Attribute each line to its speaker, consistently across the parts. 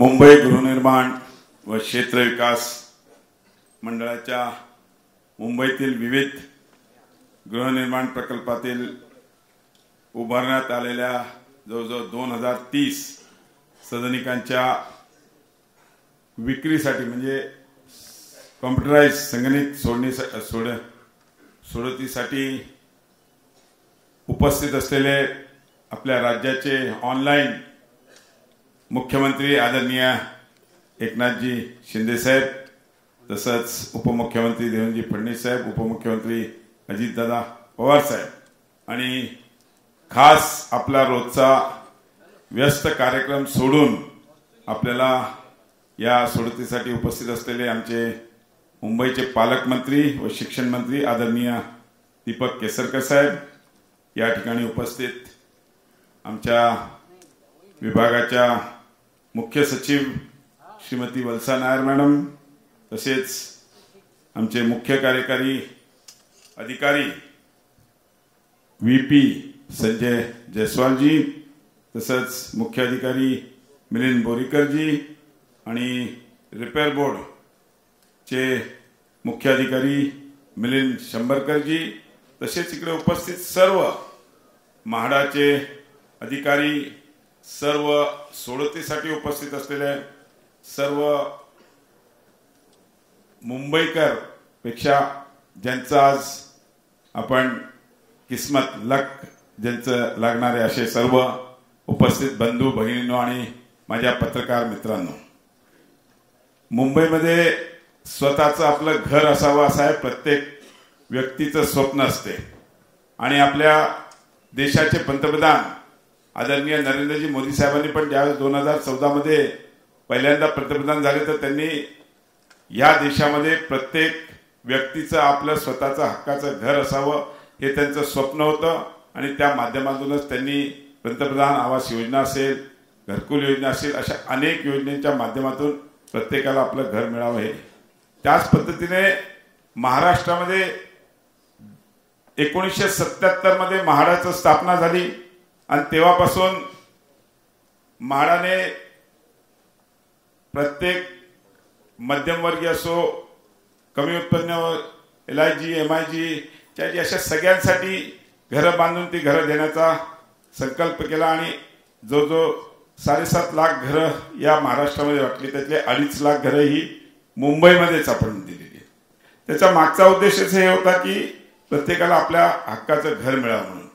Speaker 1: मुंबई गृहनिर्माण व क्षेत्र विकास मंडळाच्या मुंबईतील विविध गृहनिर्माण प्रकल्पातील उभारण्यात आलेल्या जवळजवळ 2030 सदनिकांच्या विक्रीसाठी म्हणजे कॉम्प्युटराइज संगणित सोडतीसाठी उपस्थित असलेले आपल्या राज्याचे ऑनलाइन मुख्यमंत्री आदरणीय एकनाथजी शिंदे साहेब, तसंच उपमुख्यमंत्री देवेंद्रजी फडणवीस साहेब, उपमुख्यमंत्री अजितदादा पवार साहेब आणि खास आपला रोजचा व्यस्त कार्यक्रम सोडून आपल्याला या सोडतीसाठी उपस्थित असलेले आमचे मुंबईचे पालकमंत्री व शिक्षण मंत्री आदरणीय दीपक केसरकर साहेब, या ठिकाणी उपस्थित आमच्या विभागाच्या मुख्य सचिव श्रीमती वल्सा नायर मॅडम, तसेच आमचे मुख्य कार्यकारी अधिकारी VP संजय जयस्वाल जी, तसंच मुख्य अधिकारी मिलिंद बोरीकर जी आणि रिपेअर बोर्ड चे मुख्य अधिकारी मिलिंद शंभरकर जी, तसेच इकडे उपस्थित सर्व म्हाडाचे अधिकारी, सर्व सोडतीसाठी उपस्थित असलेले सर्व मुंबईकर पेक्षा ज्यांचं आज आपण किस्मत लक ज्यांचं लागणारे असे सर्व उपस्थित बंधू भगिनींनो आणि माझ्या पत्रकार मित्रांनो, मुंबईमध्ये स्वतःचं आपलं घर असावं असं आहे प्रत्येक व्यक्तीचं स्वप्न असते आणि आपल्या देशाचे पंतप्रधान आदरणीय नरेंद्रजी मोदी साहेबांनी पण ज्यावेळेस 2014 मध्ये पहिल्यांदा पंतप्रधान झाले तर त्यांनी या देशामध्ये प्रत्येक व्यक्तीचं आपलं स्वतःचं हक्काचं घर असावं हे त्यांचं स्वप्न होतं आणि त्या माध्यमातूनच त्यांनी पंतप्रधान आवास योजना असेल, घरकुल योजना असेल, अशा अनेक योजनेच्या माध्यमातून प्रत्येकाला आपलं घर मिळावं हे. त्याच पद्धतीने महाराष्ट्रामध्ये 1977 मध्ये म्हाडाची स्थापना झाली आणि तेव्हापासून म्हाडाने प्रत्येक मध्यमवर्गीय असो, कमी उत्पन्न LIG MIG अशा सगळ्यांसाठी घरं बांधून ती घरं देण्याचा संकल्प केला आणि जो 7.5 लाख घरं या महाराष्ट्रामध्ये वाटली, त्यातले 2.5 लाख घरं ही मुंबईमध्येच आपण दिलेली. त्याचा मागचा उद्देशच हे होता की प्रत्येकाला आपल्या हक्काचं घर मिळावं म्हणून.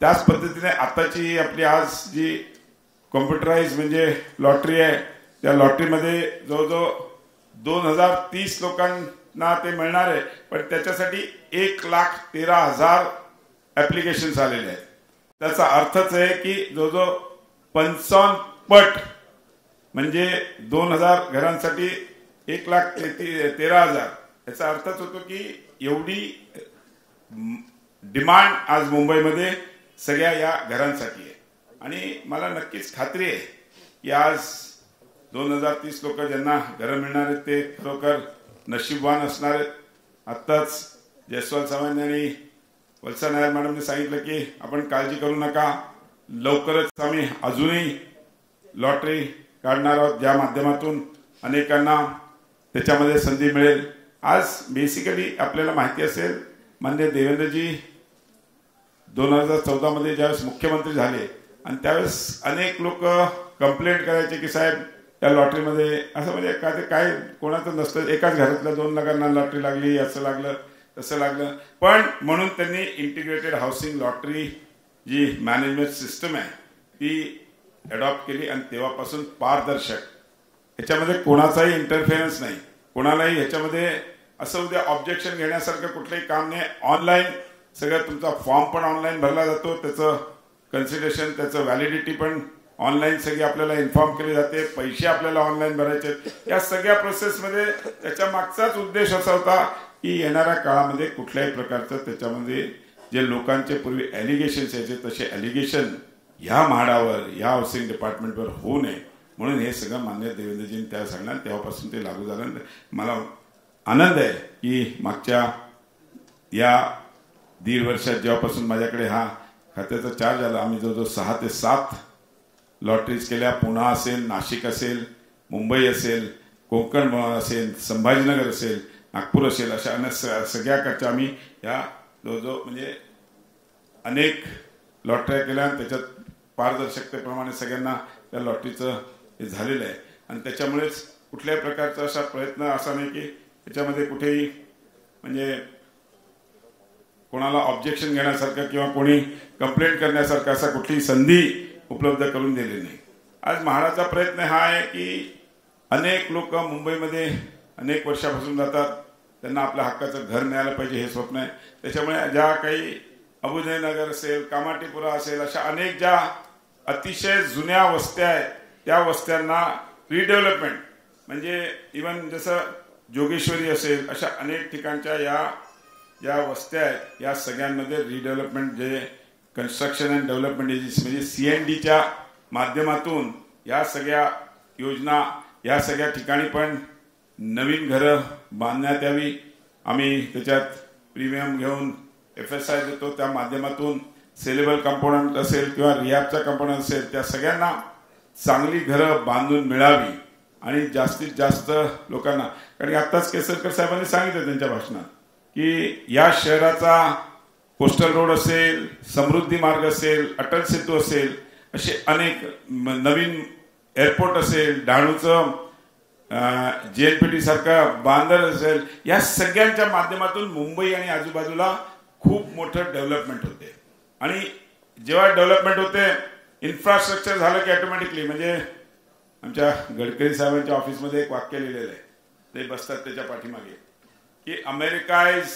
Speaker 1: त्याच पद्धतीने आताची आपली आज जी कॉम्प्युटराइज म्हणजे लॉटरी आहे, त्या लॉटरीमध्ये जवळजवळ 2030 लोकांना ते मिळणार आहे, पण त्याच्यासाठी 1,13,000 ऍप्लिकेशन्स आलेले आहेत. त्याचा अर्थच आहे की जवळजवळ 55 पट म्हणजे 2,000 घरांसाठी 1,13,000. याचा अर्थच होतो की एवढी डिमांड आज मुंबईमध्ये सगळ्या या घरांसाठी आहे आणि मला नक्कीच खात्री आहे की आज 2030 लोक ज्यांना घरं मिळणार आहेत ते खरोखर नशीबवान असणार आहेत. आत्ताच जयस्वाल साहेबांनी आणि वल्सा नायर मॅडमने सांगितलं की आपण काळजी करू नका, लवकरच आम्ही अजूनही लॉटरी काढणार आहोत ज्या माध्यमातून अनेकांना त्याच्यामध्ये संधी मिळेल. आज बेसिकली आपल्याला माहिती असेल माननीय देवेंद्रजी 2014 मध्ये ज्यावेळेस मुख्यमंत्री झाले आणि त्यावेळेस अनेक लोक कंप्लेंट करायचे की साहेब या लॉटरीमध्ये असं म्हणजे काय कोणाचं नसतं, एकाच घरातल्या 2 लोकांना लॉटरी लागली, असं लागलं तसं लागलं. पण म्हणून त्यांनी इंटिग्रेटेड हाऊसिंग लॉटरी जी मॅनेजमेंट सिस्टम आहे ती अडॉप्ट केली आणि तेव्हापासून पारदर्शक, ह्याच्यामध्ये कोणाचाही इंटरफेरन्स नाही, कोणालाही ह्याच्यामध्ये असं उद्या ऑब्जेक्शन घेण्यासारखं कुठलंही काम नाही. ऑनलाईन सगळं तुमचा फॉर्म पण ऑनलाईन भरला जातो, त्याचं कन्सिडरेशन, त्याचं व्हॅलिडिटी पण ऑनलाईन सगळी आपल्याला इन्फॉर्म केली जाते, पैसे आपल्याला ऑनलाईन भरायचे. या सगळ्या प्रोसेसमध्ये त्याच्या मागचाच उद्देश असा होता की येणाऱ्या काळामध्ये कुठल्याही प्रकारचं त्याच्यामध्ये जे लोकांचे पूर्वी ॲलिगेशन्स यायचे तसे ॲलिगेशन ह्या म्हाडावर, ह्या हाऊसिंग डिपार्टमेंटवर होऊ नये म्हणून हे सगळं मान्य देवेंद्रजींनी त्या सांगणार. तेव्हापासून ते लागू झालं. मला आनंद आहे की मागच्या या 1.5 वर्षात जेव्हापासून माझ्याकडे हा खात्याचा चार्ज आला, आम्ही जवळजवळ 6 ते 7 लॉटरीज केल्या. पुणे असेल, नाशिक असेल, मुंबई असेल, कोकण असेल, संभाजीनगर असेल, नागपूर असेल, अशा अनेक सगळ्याकडच्या आम्ही या जवळजवळ म्हणजे अनेक लॉटऱ्या केल्या आणि त्याच्यात पारदर्शकतेप्रमाणे सगळ्यांना त्या लॉटरीचं हे झालेलं आहे. आणि त्याच्यामुळेच कुठल्याही प्रकारचा असा प्रयत्न असा नाही की त्याच्यामध्ये कुठेही म्हणजे कोणाला ऑब्जेक्शन घेण्यासारखं किंवा कोणी कंप्लेंट करण्यासारखं असा कुठलीही संधी उपलब्ध करून दिली नाही. आज म्हाडाचा प्रयत्न हा आहे की अनेक लोक मुंबईमध्ये अनेक वर्षापासून जातात, त्यांना आपल्या हक्काचं घर मिळालं पाहिजे हे स्वप्न आहे. त्याच्यामुळे ज्या काही अबुजयनगर असेल, कामाटीपुरा असेल, अशा अनेक ज्या अतिशय जुन्या वस्त्या आहेत त्या वस्त्यांना रिडेव्हलपमेंट म्हणजे इवन जसं जोगेश्वरी असेल, अशा अनेक ठिकाणच्या या ज्या वस्त्या आहेत या सगळ्यांमध्ये रिडेव्हलपमेंट जे कन्स्ट्रक्शन अँड डेव्हलपमेंट एजन्सी म्हणजे CNDच्या माध्यमातून या सगळ्या योजना या सगळ्या ठिकाणी पण नवीन घरं बांधण्यात यावी. आम्ही त्याच्यात प्रीमियम घेऊन FSI देतो, त्या माध्यमातून सेलेबल कंपोनंट असेल किंवा रिहॅबचा कंपोनंट असेल त्या सगळ्यांना चांगली घरं बांधून मिळावी आणि जास्तीत जास्त लोकांना. कारण की आत्ताच केसरकर साहेबांनी सांगितलं त्यांच्या भाषणात की या शहराचा कोस्टल रोड असेल, समृद्धी मार्ग असेल, अटल सेतू असेल, असे अनेक नवीन एअरपोर्ट असेल, डहाणूचं JNPT सारखा बांदर असेल, या सगळ्यांच्या माध्यमातून मुंबई आणि आजूबाजूला खूप मोठं डेव्हलपमेंट होते. आणि जेव्हा डेव्हलपमेंट होते इन्फ्रास्ट्रक्चर झालं की ऑटोमॅटिकली म्हणजे आमच्या गडकरी साहेबांच्या ऑफिसमध्ये एक वाक्य लिहिलेलं आहे, ते बसतात त्याच्या पाठीमागे की America is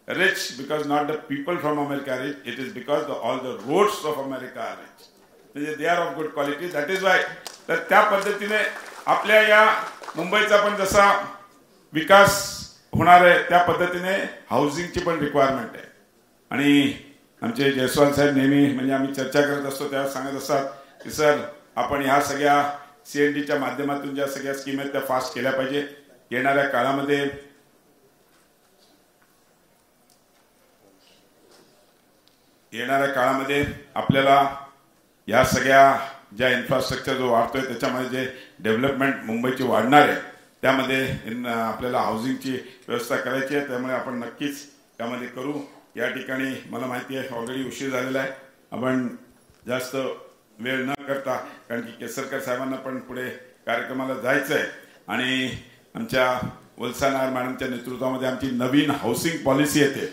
Speaker 1: rich because not the people from America are rich, it is because all the roads of America are rich. म्हणजे they are of good quality. That is why तर त्या पद्धतीने आपल्या या मुंबईचा पण जसा विकास होणार आहे त्या पद्धतीने हाऊसिंगची पण रिक्वायरमेंट आहे. आणि आमचे जयस्वाल साहेब नेहमी म्हणजे आम्ही चर्चा करत असतो तेव्हा सांगत असतात की सर आपण ह्या सगळ्या CNDच्या माध्यमातून ज्या सगळ्या स्कीम आहेत त्या फास्ट केल्या पाहिजे. येणाऱ्या काळामध्ये आपल्याला या सगळ्या ज्या इन्फ्रास्ट्रक्चर जो वाढतोय त्याच्यामध्ये जे डेव्हलपमेंट मुंबईची वाढणार आहे त्यामध्ये आपल्याला हाऊसिंगची व्यवस्था करायची आहे. त्यामुळे आपण नक्कीच त्यामध्ये करू. या ठिकाणी मला माहिती आहे ऑलरेडी उशीर झालेला आहे, आपण जास्त वेळ न करता कारण की केसरकर साहेबांना पण पुढे कार्यक्रमाला जायचं आहे आणि आमच्या वत्सा नायर मॅडमच्या नेतृत्वामध्ये आमची नवीन हाऊसिंग पॉलिसी येते.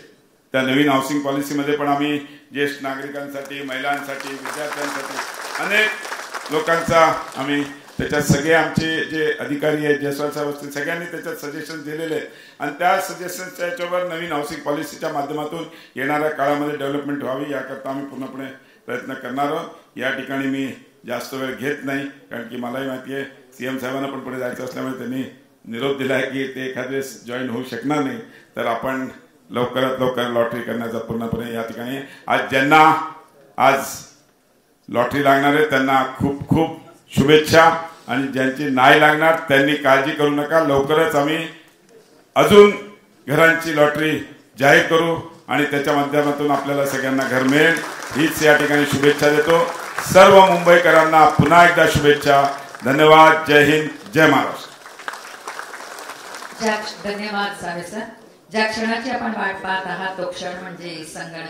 Speaker 1: त्या नवीन हाऊसिंग पॉलिसीमध्ये पण आम्ही ज्येष्ठ नागरिकांसाठी, महिलांसाठी, विद्यार्थ्यांसाठी अनेक लोकांचा आम्ही त्याच्यात सगळे आमचे जे अधिकारी आहेत जयस्वाल साहेब असतील सगळ्यांनी त्याच्यात सजेशन दिलेले आहेत आणि त्या सजेशनच्या याच्यावर नवीन हाऊसिंग पॉलिसीच्या माध्यमातून येणाऱ्या काळामध्ये डेव्हलपमेंट व्हावी याकरता आम्ही पूर्णपणे प्रयत्न करणार आहोत. या ठिकाणी मी जास्त वेळ घेत नाही कारण की मलाही माहिती आहे CM साहेबांना पण पुढे जायचं असल्यामुळे त्यांनी निरोप दिला आहे की ते एखाद वेळेस जॉईन होऊ शकणार नाही. तर आपण लवकरात लवकर लॉटरी करण्याचा पूर्णपणे या ठिकाणी आज ज्यांना आज लॉटरी लागणार आहे त्यांना खूप खूप शुभेच्छा आणि ज्यांची नाही लागणार त्यांनी काळजी करू नका. लवकरच आम्ही अजून घरांची लॉटरी जाहीर करू आणि त्याच्या माध्यमातून आपल्याला सगळ्यांना घर मिळेल हीच या ठिकाणी शुभेच्छा देतो. सर्व मुंबईकरांना पुन्हा एकदा शुभेच्छा. धन्यवाद. जय हिंद, जय महाराष्ट्र.
Speaker 2: धन्यवाद सावे सर. ज्या क्षणाची आपण वाट पाहत आहात तो क्षण म्हणजे संगणक